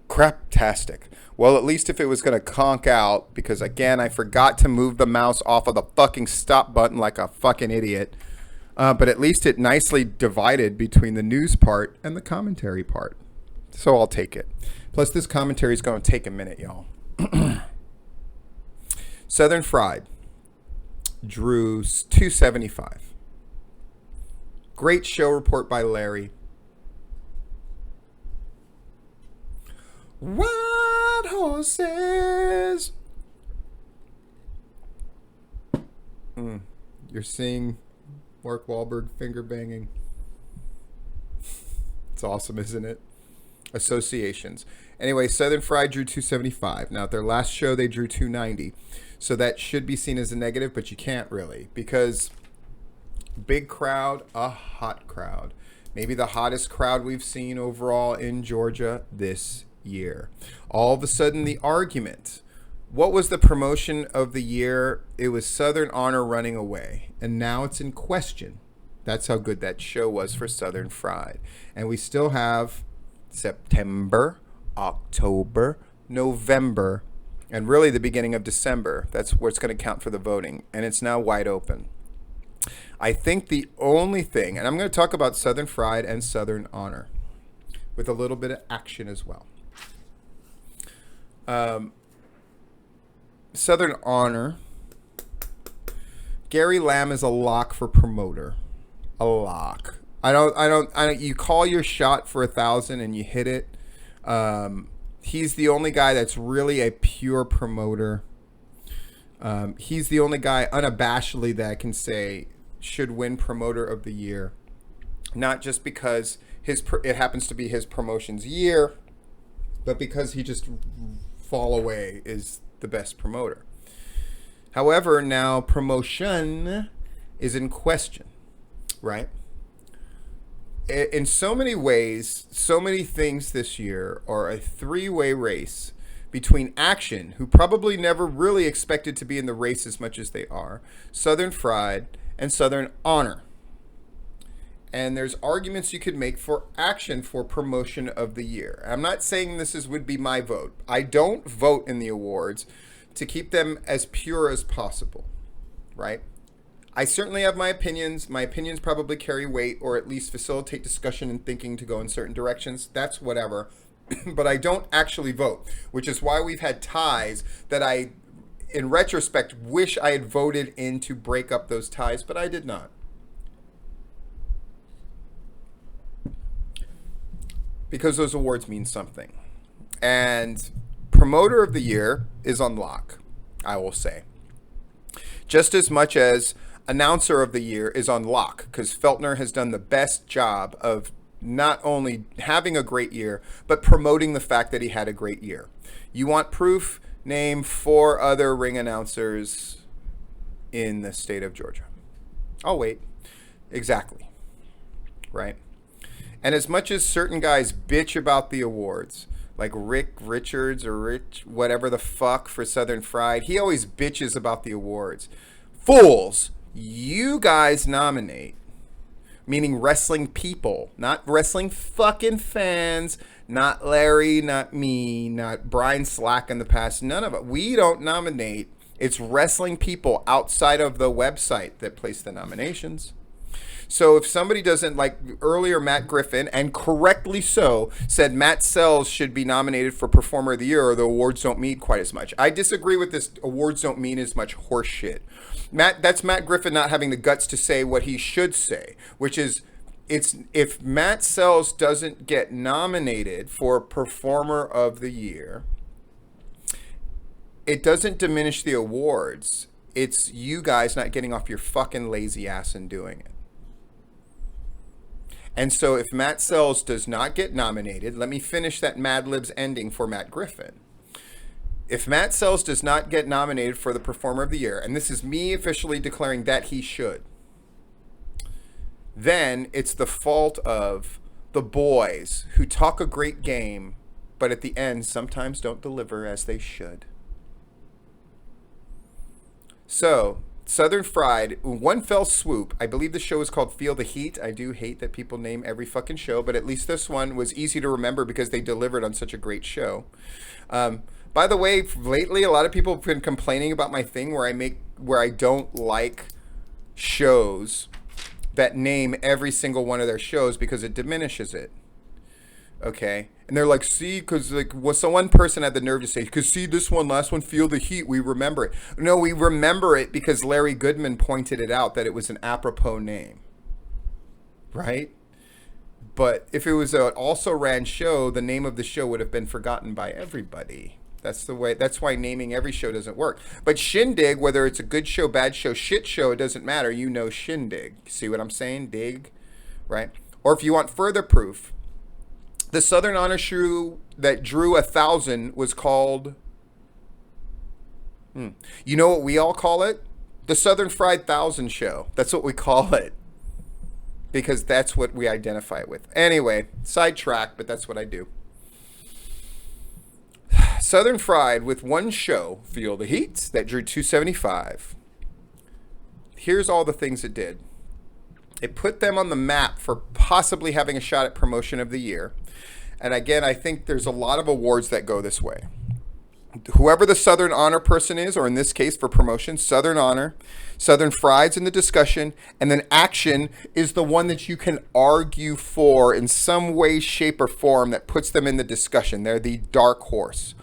Craptastic. Well, at least if it was going to conk out, because again, I forgot to move the mouse off of the fucking stop button like a fucking idiot. But at least it nicely divided between the news part and the commentary part. So I'll take it. Plus, this commentary is going to take a minute, y'all. Southern Fried drew 275. Great show report by Larry. Wild horses. You're seeing Mark Wahlberg finger banging. It's awesome, isn't it? Associations. Anyway, Southern Fried drew 275. Now, at their last show, they drew 290. So that should be seen as a negative, but you can't really, because big crowd, a hot crowd. Maybe the hottest crowd we've seen overall in Georgia this year. All of a sudden, the argument. What was the promotion of the year? It was Southern Honor running away. And now it's in question. That's how good that show was for Southern Fried. And we still have September, October, November, and really the beginning of December. That's where it's going to count for the voting. And it's now wide open. I think the only thing, and I'm going to talk about Southern Fried and Southern Honor with a little bit of action as well. Southern Honor, Gary Lamb is a lock for promoter. A lock. I don't. You call your shot for 1,000 and you hit it. He's the only guy that's really a pure promoter. He's the only guy unabashedly that I can say should win promoter of the year. Not just because it happens to be his promotion's year, but because he just fall away is the best promoter. However, now promotion is in question, right? In so many ways, so many things this year are a three-way race between Action, who probably never really expected to be in the race as much as they are, Southern Fried, and Southern Honor. And there's arguments you could make for Action for promotion of the year. I'm not saying would be my vote. I don't vote in the awards to keep them as pure as possible, right? I certainly have my opinions. My opinions probably carry weight or at least facilitate discussion and thinking to go in certain directions. That's whatever. But I don't actually vote, which is why we've had ties that I, in retrospect, wish I had voted in to break up those ties, but I did not. Because those awards mean something. And promoter of the year is on lock, I will say. Just as much as announcer of the year is on lock, because Feltner has done the best job of not only having a great year, but promoting the fact that he had a great year. You want proof? Name 4 other ring announcers in the state of Georgia. Oh, wait. Exactly. Right? And as much as certain guys bitch about the awards, like Rick Richards or Rich whatever the fuck for Southern Fried, he always bitches about the awards. Fools, you guys nominate, meaning wrestling people, not wrestling fucking fans, not Larry, not me, not Brian Slack in the past, none of it. We don't nominate. It's wrestling people outside of the website that place the nominations. So if somebody doesn't, like earlier Matt Griffin, and correctly so, said Matt Sells should be nominated for Performer of the Year or the awards don't mean quite as much. I disagree with this awards don't mean as much horse shit. That's Matt Griffin not having the guts to say what he should say, which is if Matt Sells doesn't get nominated for Performer of the Year, it doesn't diminish the awards. It's you guys not getting off your fucking lazy ass and doing it. And so if Matt Sells does not get nominated, let me finish that Mad Libs ending for Matt Griffin. If Matt Sells does not get nominated for the Performer of the Year, and this is me officially declaring that he should, then it's the fault of the boys who talk a great game, but at the end sometimes don't deliver as they should. So Southern Fried, one fell swoop. I believe the show is called Feel the Heat. I do hate that people name every fucking show, but at least this one was easy to remember because they delivered on such a great show. By the way, lately a lot of people have been complaining about my thing where I don't like shows that name every single one of their shows because it diminishes it. Okay, and they're like, see, because like, so one person had the nerve to say, because see, this one, last one, Feel the Heat, we remember it. No, we remember it because Larry Goodman pointed it out that it was an apropos name, right? But if it was an also ran show, the name of the show would have been forgotten by everybody. That's the way. That's why naming every show doesn't work. But Shindig, whether it's a good show, bad show, shit show, it doesn't matter. You know Shindig. See what I'm saying? Dig, right? Or if you want further proof, the Southern Honor shoe that drew 1,000 was called, you know what we all call it? The Southern Fried 1,000 show. That's what we call it. Because that's what we identify it with. Anyway, sidetrack, but that's what I do. Southern Fried with one show, Feel the Heat, that drew 275. Here's all the things it did. It put them on the map for possibly having a shot at promotion of the year. And again, I think there's a lot of awards that go this way. Whoever the Southern Honor person is, or in this case for promotion, Southern Honor, Southern Fried's in the discussion, and then Action is the one that you can argue for in some way, shape, or form that puts them in the discussion. They're the dark horse.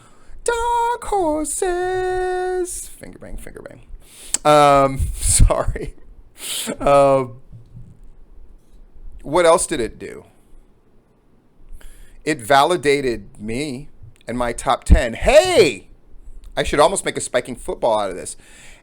Dark horses. Finger bang, finger bang. Sorry. What else did it do? It validated me and my top 10. Hey, I should almost make a spiking football out of this.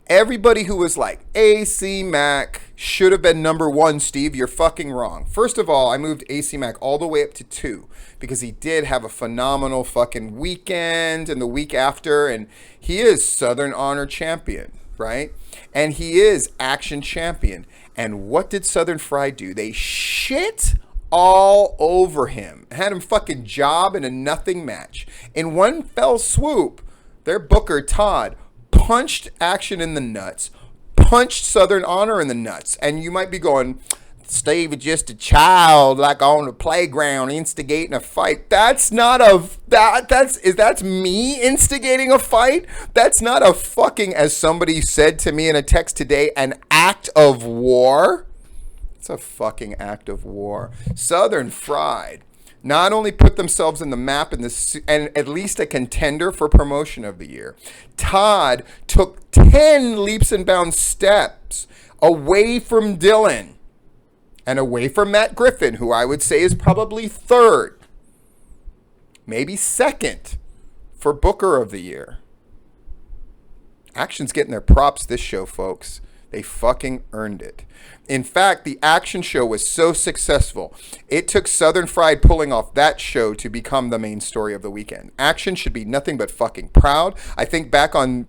Everybody who was like, AC Mac should have been number 1, Steve, you're fucking wrong. First of all, I moved AC Mac all the way up to 2 because he did have a phenomenal fucking weekend and the week after, and he is Southern Honor champion, right? And he is Action champion. And what did Southern Fried do? They shit all over him. Had him fucking job in a nothing match. In one fell swoop, their booker, Todd, punched Action in the nuts, punched Southern Honor in the nuts. And you might be going, Steve is just a child, like on the playground, instigating a fight. That's not that's me instigating a fight? That's not a fucking, as somebody said to me in a text today, an act of war. It's a fucking act of war. Southern Fried not only put themselves in the map and at least a contender for promotion of the year. Todd took 10 leaps and bounds steps away from Dylan and away from Matt Griffin, who I would say is probably third, maybe second for Booker of the Year. Action's getting their props this show, folks. They fucking earned it. In fact, the Action show was so successful, it took Southern Fried pulling off that show to become the main story of the weekend. Action should be nothing but fucking proud. I think back on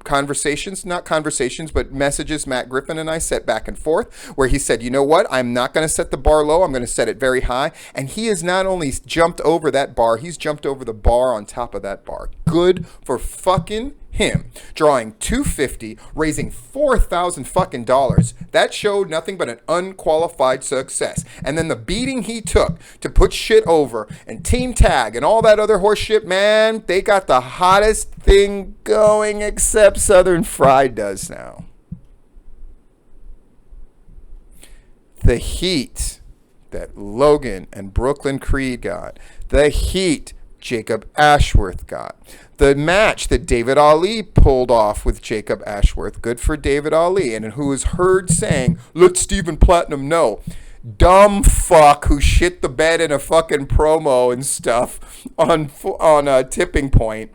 not conversations, but messages Matt Griffin and I set back and forth, where he said, you know what, I'm not going to set the bar low, I'm going to set it very high. And he has not only jumped over that bar, he's jumped over the bar on top of that bar. Good for fucking him, drawing 250, raising $4,000 fucking dollars. That showed nothing but an unqualified success. And then the beating he took to put shit over and team tag and all that other horse shit, man, they got the hottest thing going except Southern Fried does now. The heat that Logan and Brooklyn Creed got, the heat Jacob Ashworth got, the match that David Ali pulled off with Jacob Ashworth, good for David Ali, and who is heard saying, let Stephen Platinum know. Dumb fuck who shit the bed in a fucking promo and stuff on a tipping point.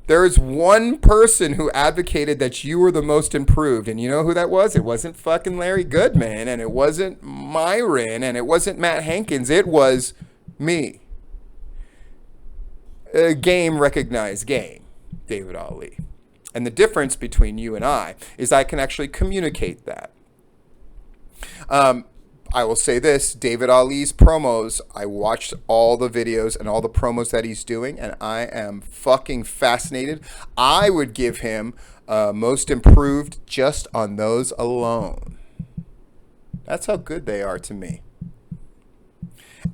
There is one person who advocated that you were the most improved, and you know who that was? It wasn't fucking Larry Goodman, and it wasn't Myron, and it wasn't Matt Hankins. It was me. Game recognized game, David Ali. And the difference between you and I is I can actually communicate that. I will say this, David Ali's promos, I watched all the videos and all the promos that he's doing, and I am fucking fascinated. I would give him most improved just on those alone. That's how good they are to me.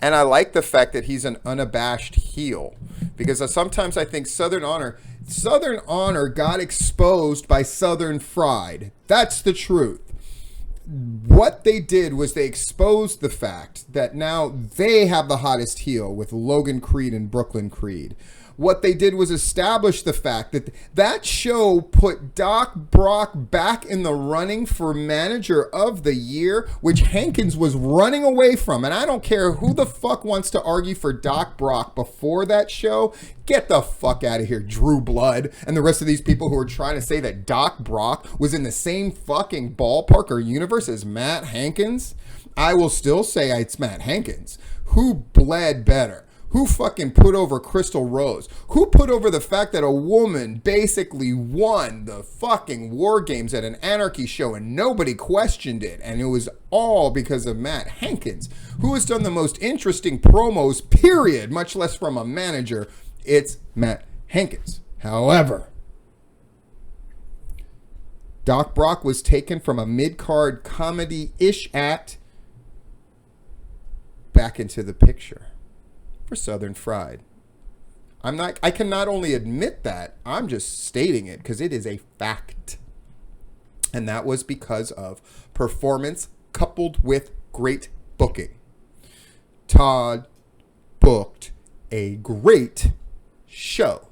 And I like the fact that he's an unabashed heel, because sometimes I think Southern Honor got exposed by Southern Fried. That's the truth. What they did was they exposed the fact that now they have the hottest heel with Logan Creed and Brooklyn Creed. What they did was establish the fact that that show put Doc Brock back in the running for Manager of the Year, which Hankins was running away from. And I don't care who the fuck wants to argue for Doc Brock before that show. Get the fuck out of here, Drew Blood, and the rest of these people who are trying to say that Doc Brock was in the same fucking ballpark or universe as Matt Hankins. I will still say it's Matt Hankins. Who bled better? Who fucking put over Crystal Rose? Who put over the fact that a woman basically won the fucking War Games at an Anarchy show and nobody questioned it? And it was all because of Matt Hankins, who has done the most interesting promos, period, much less from a manager. It's Matt Hankins. However, Doc Brock was taken from a mid-card comedy-ish act back into the picture for Southern Fried. I can not only admit that, I'm just stating it because it is a fact. And that was because of performance coupled with great booking. Todd booked a great show.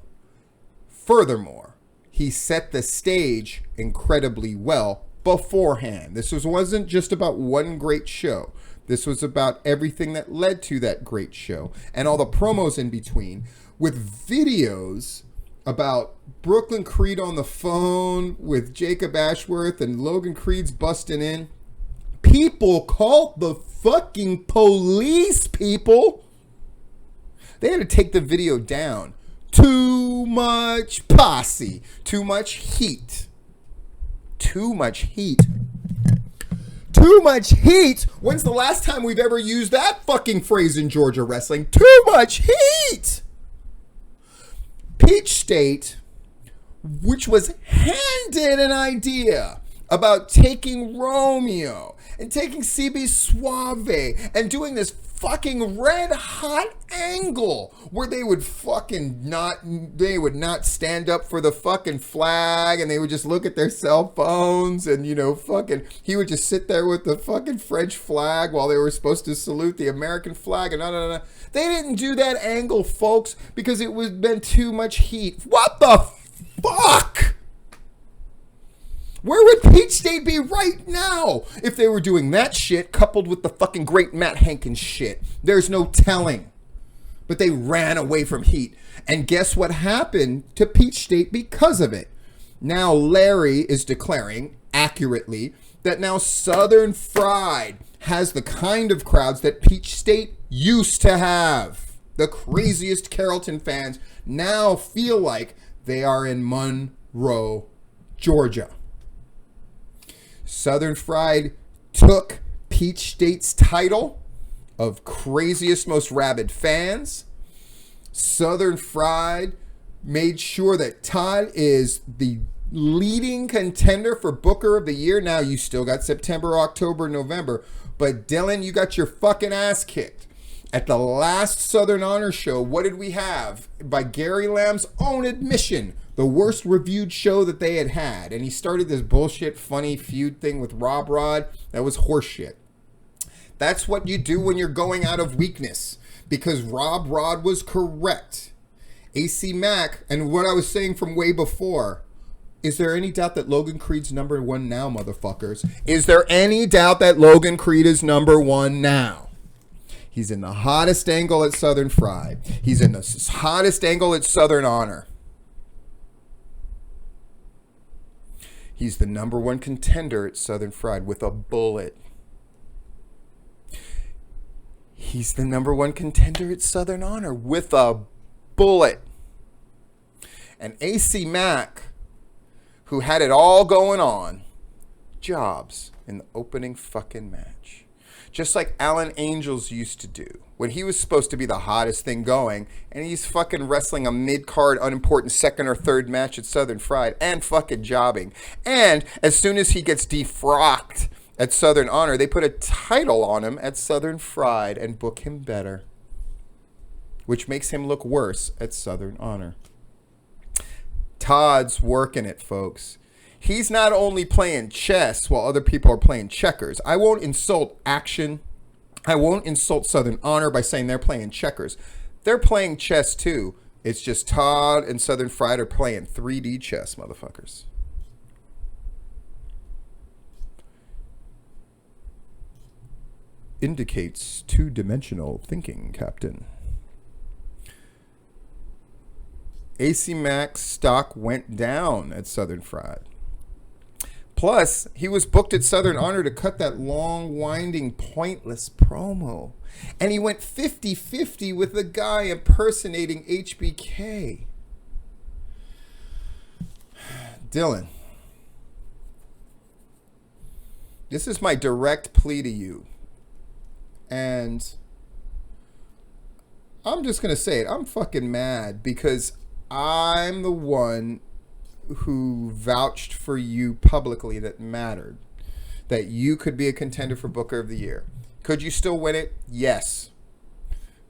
Furthermore, he set the stage incredibly well beforehand. This wasn't just about one great show. This was about everything that led to that great show and all the promos in between, with videos about Brooklyn Creed on the phone with Jacob Ashworth and Logan Creed's busting in. People called the fucking police, people. They had to take the video down. Too much posse. Too much heat. Too much heat. Too much heat? When's the last time we've ever used that fucking phrase in Georgia wrestling? Too much heat! Peach State, which was handed an idea about taking Romeo and taking CB Suave and doing this fucking red hot angle where they would not stand up for the fucking flag and they would just look at their cell phones and, he would just sit there with the fucking French flag while they were supposed to salute the American flag and no. They didn't do that angle, folks, because it was been too much heat. What the fuck? Where would Peach State be right now if they were doing that shit coupled with the fucking great Matt Hankins shit? There's no telling. But they ran away from heat. And guess what happened to Peach State because of it? Now Larry is declaring, accurately, that now Southern Fried has the kind of crowds that Peach State used to have. The craziest Carrollton fans now feel like they are in Monroe, Georgia. Southern Fried took Peach State's title of craziest, most rabid fans. Southern Fried made sure that Todd is the leading contender for Booker of the Year. Now, you still got September, October, November. But Dylan, you got your fucking ass kicked. At the last Southern Honor show, what did we have? By Gary Lamb's own admission, the worst reviewed show that they had had. And he started this bullshit, funny feud thing with Rob Rod. That was horseshit. That's what you do when you're going out of weakness. Because Rob Rod was correct. AC Mack, and what I was saying from way before, is there any doubt that Logan Creed's number one now, motherfuckers? Is there any doubt that Logan Creed is number one now? He's in the hottest angle at Southern Fried. He's in the hottest angle at Southern Honor. He's the number one contender at Southern Fried with a bullet. He's the number one contender at Southern Honor with a bullet. And AC Mack, who had it all going on, jobs in the opening fucking match. just like Alan Angels used to do when he was supposed to be the hottest thing going, and he's fucking wrestling a mid-card unimportant second or third match at Southern Fried and fucking jobbing. And as soon as he gets defrocked at Southern Honor, they put a title on him at Southern Fried and book him better, which makes him look worse at Southern Honor. Todd's working it, folks. He's not only playing chess while other people are playing checkers. I won't insult Action. I won't insult Southern Honor by saying they're playing checkers. They're playing chess too. It's just Todd and Southern Fried are playing 3D chess, motherfuckers. Indicates two-dimensional thinking, Captain. AC Max stock went down at Southern Fried. Plus, he was booked at Southern Honor to cut that long, winding, pointless promo. And he went 50-50 with the guy impersonating HBK. Dylan, this is my direct plea to you. And I'm just going to say it. I'm fucking mad because I'm the one who vouched for you publicly that mattered, that you could be a contender for Booker of the Year. Could you still win it? Yes.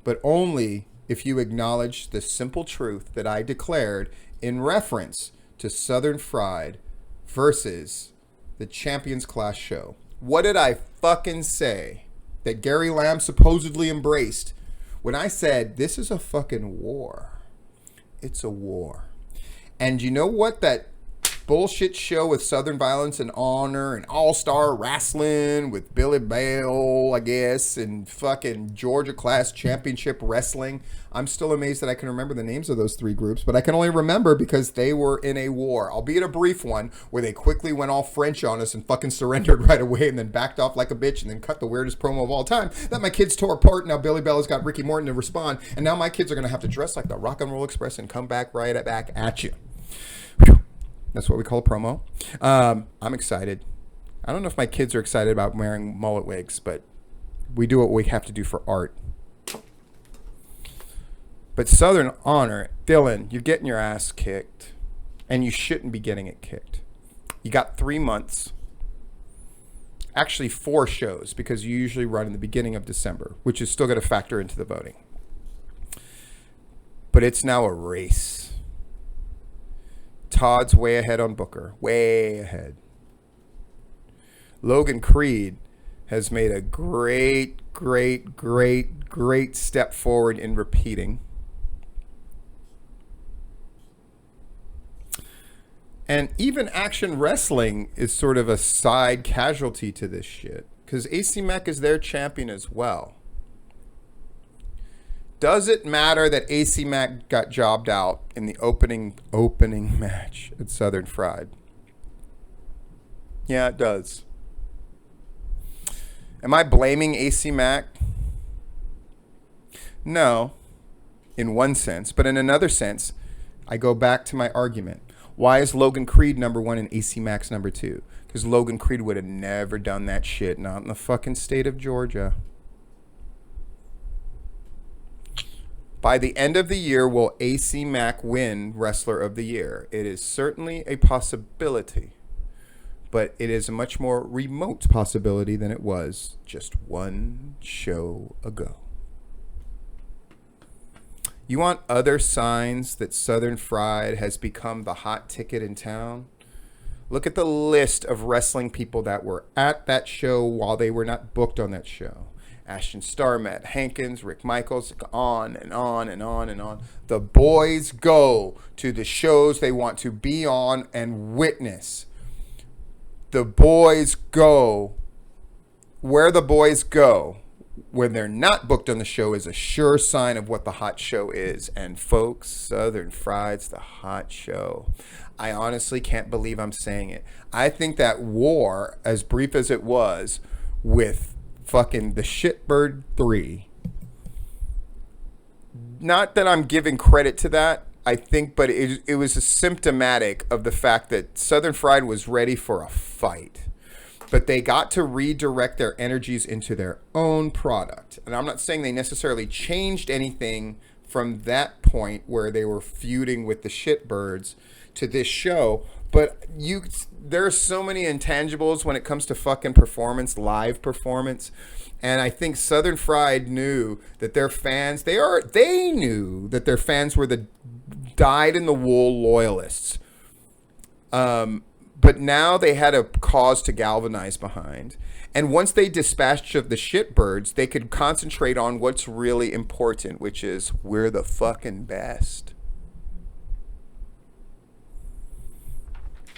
But only if you acknowledge the simple truth that I declared in reference to Southern Fried versus the Champions Class show. What did I fucking say that Gary Lamb supposedly embraced when I said this is a fucking war? It's a war. And you know what that bullshit show with Southern Violence and Honor and All-Star Wrestling with Billy Bale, I guess, and fucking Georgia Class Championship Wrestling. I'm still amazed that I can remember the names of those three groups, but I can only remember because they were in a war, albeit a brief one, where they quickly went all French on us and fucking surrendered right away and then backed off like a bitch and then cut the weirdest promo of all time that my kids tore apart. Now Billy Bell has got Ricky Morton to respond, and now my kids are going to have to dress like the Rock and Roll Express and come back right back at you. Whew. That's what we call a promo. I'm excited. I don't know if my kids are excited about wearing mullet wigs, but we do what we have to do for art. But Southern Honor, Dylan, you're getting your ass kicked, and you shouldn't be getting it kicked. You got 3 months. Actually, 4 shows, because you usually run in the beginning of December, which is still going to factor into the voting. But it's now a race. Todd's way ahead on Booker. Way ahead. Logan Creed has made a great step forward in repeating. And even Action Wrestling is sort of a side casualty to this shit, because AC Mack is their champion as well. Does it matter that AC Mack got jobbed out in the opening match at Southern Fried? Yeah, it does. Am I blaming AC Mack? No, in one sense. But in another sense, I go back to my argument. Why is Logan Creed number 1 and AC Mack's number 2? Because Logan Creed would have never done that shit. Not in the fucking state of Georgia. By the end of the year, will AC Mack win Wrestler of the Year? It is certainly a possibility, but it is a much more remote possibility than it was just one show ago. You want other signs that Southern Fried has become the hot ticket in town? Look at the list of wrestling people that were at that show while they were not booked on that show. Ashton Starr, Matt Hankins, Rick Michaels, on and on and on and on. The boys go to the shows they want to be on and witness. The boys go where the boys go when they're not booked on the show is a sure sign of what the hot show is. And folks, Southern Fried's the hot show. I honestly can't believe I'm saying it. I think that war, as brief as it was, with fucking the Shitbird 3. Not that I'm giving credit to that, I think, but it was a symptomatic of the fact that Southern Fried was ready for a fight. but they got to redirect their energies into their own product. And I'm not saying they necessarily changed anything from that point where they were feuding with the shitbirds to this show, but there's so many intangibles when it comes to fucking performance, live performance. And I think Southern Fried knew that their fans, they knew that their fans were the dyed-in-the-wool loyalists. But now they had a cause to galvanize behind. And once they dispatched of the shitbirds, they could concentrate on what's really important, which is we're the fucking best.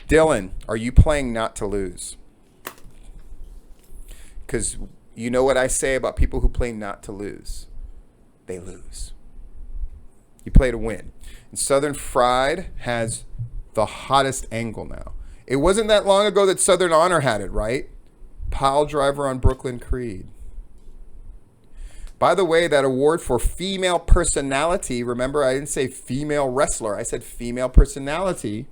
Dylan, are you playing not to lose? Because you know what I say about people who play not to lose. They lose. You play to win. And Southern Fried has the hottest angle now. It wasn't that long ago that Southern Honor had it, right? Pile driver on Brooklyn Creed. By the way, that award for female personality, remember I didn't say female wrestler, I said female personality,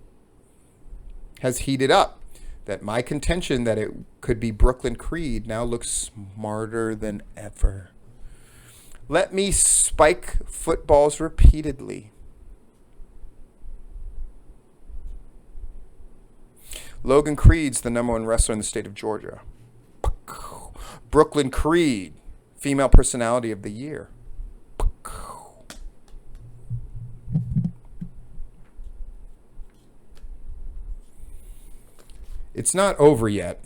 has heated up. That my contention that it could be Brooklyn Creed now looks smarter than ever. Let me spike footballs repeatedly. Logan Creed's the #1 wrestler in the state of Georgia. Brooklyn Creed, female personality of the year. It's not over yet.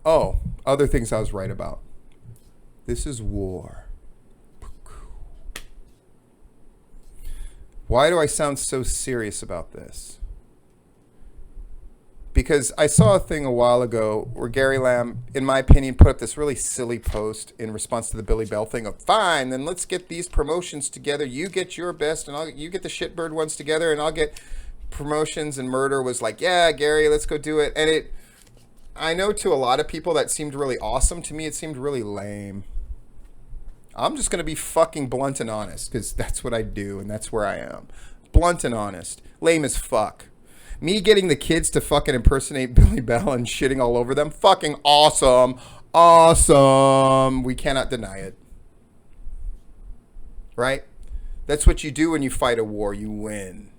Oh, other things I was right about. This is war. Why do I sound so serious about this? Because I saw a thing a while ago where Gary Lamb, in my opinion, put up this really silly post in response to the Billy Bell thing of, fine, then let's get these promotions together. You get your best, and you get the shitbird ones together, and I'll get promotions. And Murder was like, yeah, Gary, let's go do it. And I know to a lot of people that seemed really awesome. To me, it seemed really lame. I'm just going to be fucking blunt and honest, because that's what I do, and that's where I am. Blunt and honest. Lame as fuck. Me getting the kids to fucking impersonate Billy Bell and shitting all over them, fucking awesome. Awesome. We cannot deny it. Right? That's what you do when you fight a war. You win.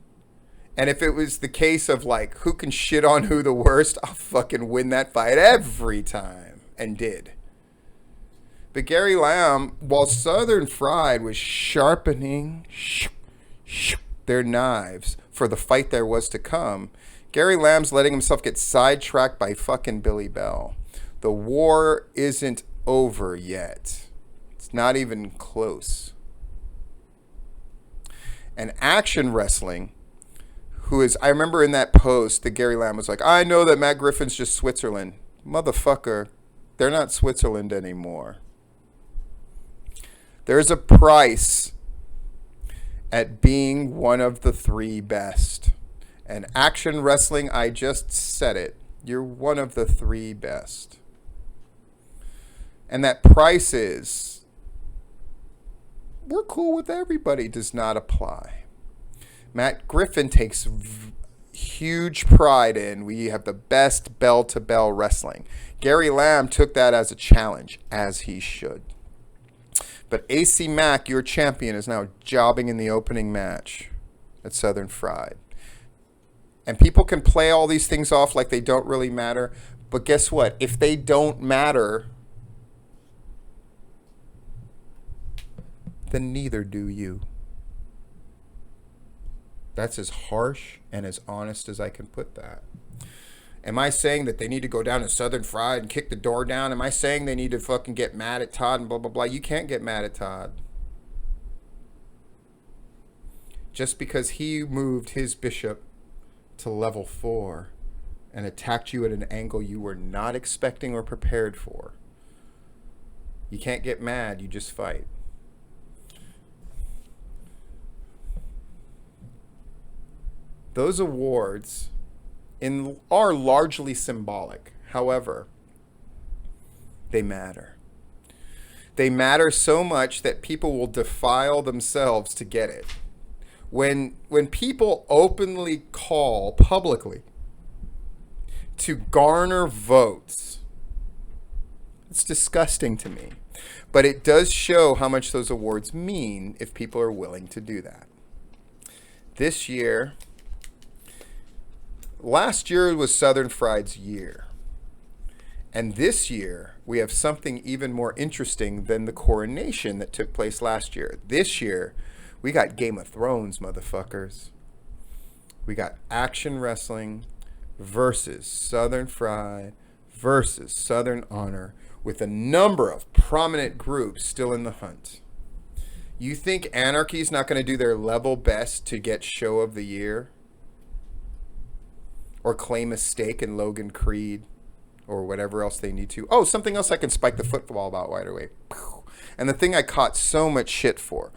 And if it was the case of like, who can shit on who the worst, I'll fucking win that fight every time. And did. But Gary Lamb, while Southern Fried was sharpening their knives for the fight there was to come, Gary Lamb's letting himself get sidetracked by fucking Billy Bell. The war isn't over yet. It's not even close. And Action Wrestling, I remember in that post that Gary Lamb was like, I know that Matt Griffin's just Switzerland. Motherfucker, they're not Switzerland anymore. There's a price at being one of the 3 best. And Action Wrestling, I just said it. You're one of the 3 best. And that price is, we're cool with everybody, does not apply. Matt Griffin takes huge pride in, we have the best bell-to-bell wrestling. Gary Lamb took that as a challenge, as he should. But AC Mack, your champion, is now jobbing in the opening match at Southern Fried. And people can play all these things off like they don't really matter. But guess what? If they don't matter, then neither do you. That's as harsh and as honest as I can put that. Am I saying that they need to go down to Southern Fried and kick the door down? Am I saying they need to fucking get mad at Todd and blah, blah, blah? You can't get mad at Todd. Just because he moved his bishop to level 4 and attacked you at an angle you were not expecting or prepared for. You can't get mad, you just fight. Those awards are largely symbolic. However, they matter. They matter so much that people will defile themselves to get it. When people openly call publicly to garner votes. It's disgusting to me. But it does show how much those awards mean if people are willing to do that. This year, last year was Southern Fried's year. And this year, we have something even more interesting than the coronation that took place last year. This year, we got Game of Thrones, motherfuckers. We got action wrestling versus Southern Fried versus Southern Honor, with a number of prominent groups still in the hunt. You think Anarchy's not going to do their level best to get show of the year? Or claim a stake in Logan Creed? Or whatever else they need to. Oh, something else I can spike the football about right away. And the thing I caught so much shit for.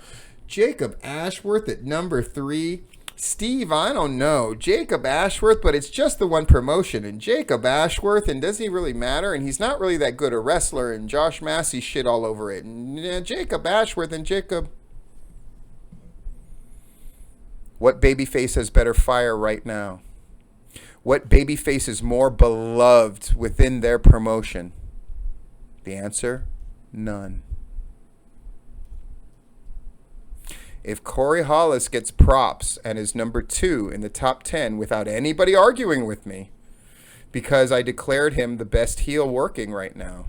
Jacob Ashworth at number 3. Steve, I don't know. Jacob Ashworth, but it's just the one promotion. And Jacob Ashworth, and does he really matter? And he's not really that good a wrestler. And Josh Massey shit all over it. And Jacob Ashworth and Jacob. What babyface has better fire right now? What babyface is more beloved within their promotion? The answer, none. If Corey Hollis gets props and is number 2 in the top 10 without anybody arguing with me, because I declared him the best heel working right now,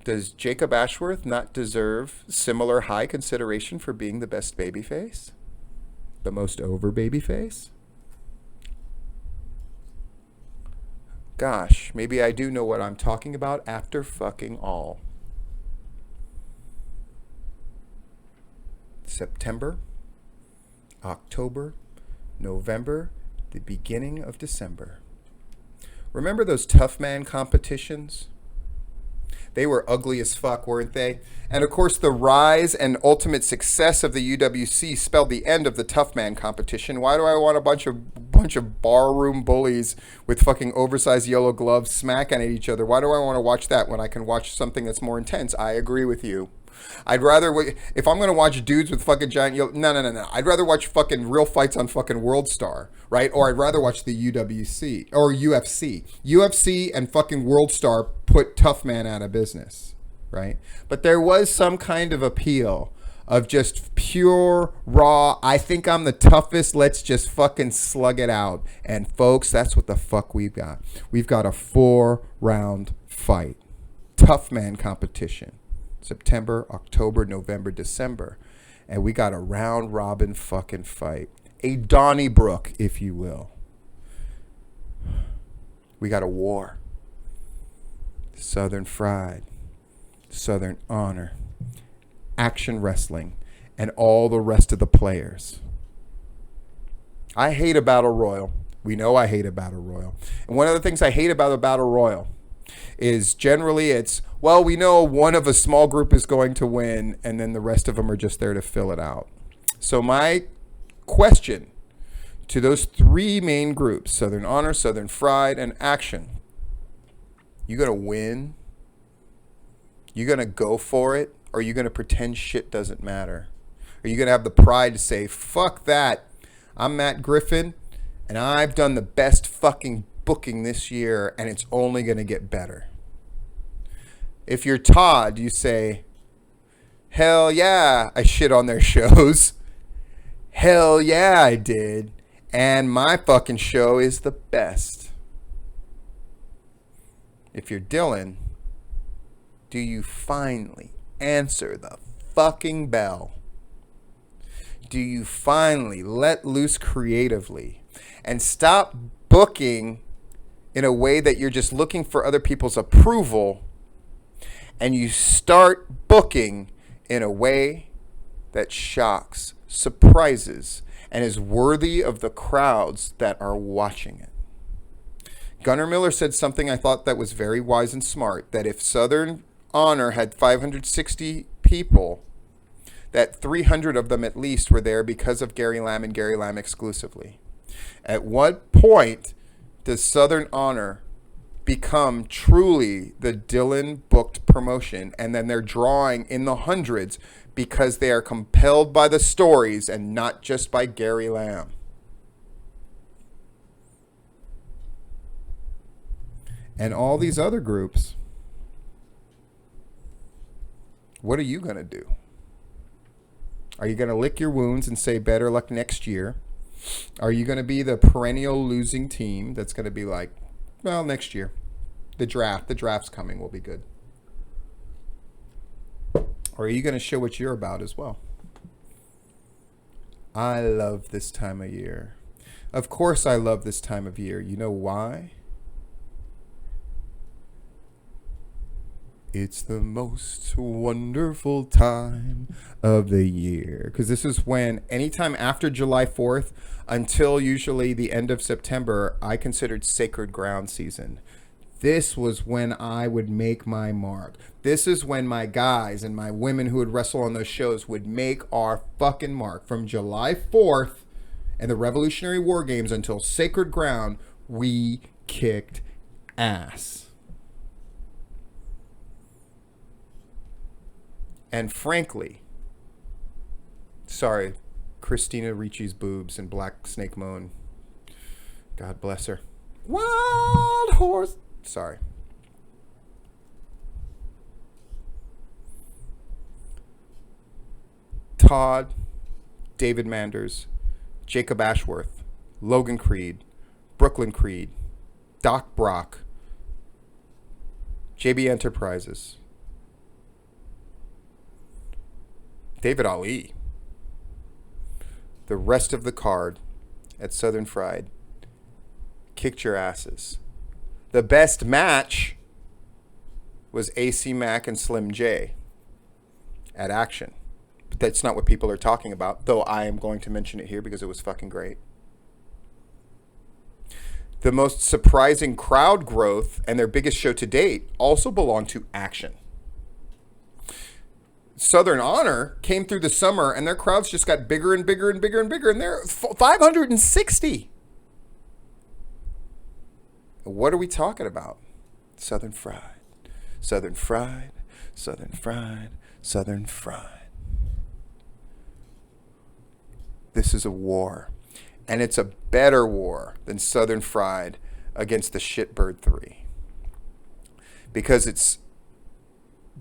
does Jacob Ashworth not deserve similar high consideration for being the best babyface? The most over babyface? Gosh, maybe I do know what I'm talking about after fucking all. September, October, November, the beginning of December. Remember those Tough Man competitions? They were ugly as fuck, weren't they? And of course, the rise and ultimate success of the UWC spelled the end of the Tough Man competition. Why do I want a bunch of barroom bullies with fucking oversized yellow gloves smacking at each other? Why do I want to watch that when I can watch something that's more intense? I agree with you. I'd rather, if I'm going to watch dudes with fucking giant yellow, no. I'd rather watch fucking real fights on fucking World Star, right? Or I'd rather watch the UWC or UFC. UFC and fucking World Star put Tough Man out of business, right? But there was some kind of appeal of just pure, raw, I think I'm the toughest, let's just fucking slug it out. And folks, that's what the fuck we've got. We've got a 4-round fight. Tough Man competition. September, October, November, December. And we got a round robin fucking fight. A Donnybrook, if you will. We got a war. Southern Fried, Southern Honor, action wrestling, and all the rest of the players. I hate a battle royal. We know I hate a battle royal. And one of the things I hate about a battle royal is generally it's, well, we know one of a small group is going to win, and then the rest of them are just there to fill it out. So my question to those 3 main groups, Southern Honor, Southern Fried, and Action, you going to win? You going to go for it? Or are you going to pretend shit doesn't matter? Are you going to have the pride to say, fuck that, I'm Matt Griffin, and I've done the best fucking booking this year, and it's only going to get better? If you're Todd, you say, hell yeah, I shit on their shows. Hell yeah, I did. And my fucking show is the best. If you're Dylan, do you finally answer the fucking bell? Do you finally let loose creatively and stop booking in a way that you're just looking for other people's approval, and you start booking in a way that shocks, surprises, and is worthy of the crowds that are watching it? Gunnar Miller said something I thought that was very wise and smart, that if Southern Honor had 560 people, that 300 of them at least were there because of Gary Lamb and Gary Lamb exclusively. At what point does Southern Honor become truly the Dylan booked promotion, and then they're drawing in the hundreds because they are compelled by the stories and not just by Gary Lamb? And all these other groups, what are you going to do? Are you going to lick your wounds and say better luck next year? Are you going to be the perennial losing team that's going to be like, well, next year, the draft's coming, will be good? Or are you going to show what you're about as well? I love this time of year. Of course I love this time of year. You know why? It's the most wonderful time of the year. Because this is when, anytime after July 4th until usually the end of September, I considered sacred ground season. This was when I would make my mark. This is when my guys and my women who would wrestle on those shows would make our fucking mark. From July 4th and the Revolutionary War Games until sacred ground, we kicked ass. And frankly, sorry, Christina Ricci's boobs and Black Snake Moan. God bless her. Wild horse. Sorry. Todd, David Manders, Jacob Ashworth, Logan Creed, Brooklyn Creed, Doc Brock, JB Enterprises, David Ali. The rest of the card at Southern Fried kicked your asses. The best match was AC Mack and Slim J at Action. But that's not what people are talking about, though I am going to mention it here because it was fucking great. The most surprising crowd growth and their biggest show to date also belonged to Action. Southern Honor came through the summer and their crowds just got bigger and bigger and bigger and bigger, and they're 560. What are we talking about? Southern Fried, Southern Fried, Southern Fried, Southern Fried. This is a war, and it's a better war than Southern Fried against the Shitbird 3, because it's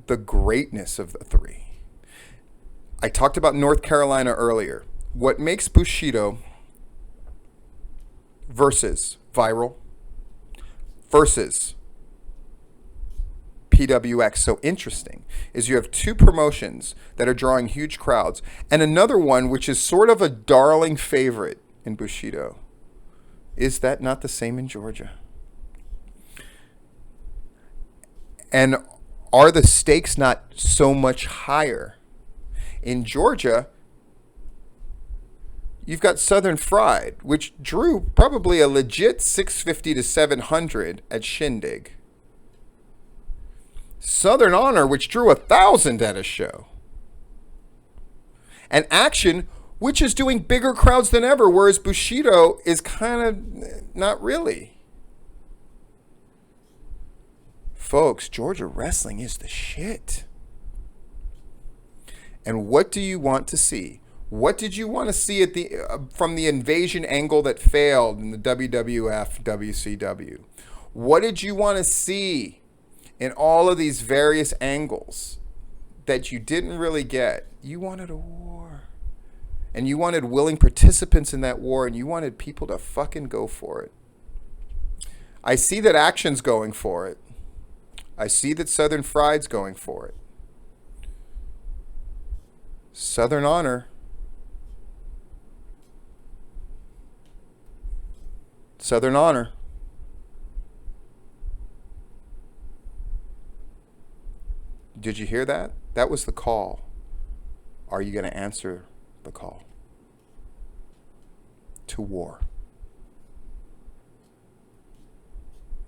the greatness of the 3. I talked about North Carolina earlier. What makes Bushido versus Viral versus PWX so interesting is you have two promotions that are drawing huge crowds, and another one which is sort of a darling favorite in Bushido. Is that not the same in Georgia? And are the stakes not so much higher? In Georgia, you've got Southern Fried, which drew probably a legit 650 to 700 at Shindig. Southern Honor, which drew 1,000 at a show. And Action, which is doing bigger crowds than ever, whereas Bushido is kind of not really. Folks, Georgia wrestling is the shit. And what do you want to see? What did you want to see at the from the invasion angle that failed in the WWF, WCW? What did you want to see in all of these various angles that you didn't really get? You wanted a war. And you wanted willing participants in that war, and you wanted people to fucking go for it. I see that Action's going for it. I see that Southern Fried's going for it. Southern Honor. Southern Honor. Did you hear that? That was the call. Are you going to answer the call to war?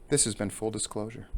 This has been Full Disclosure.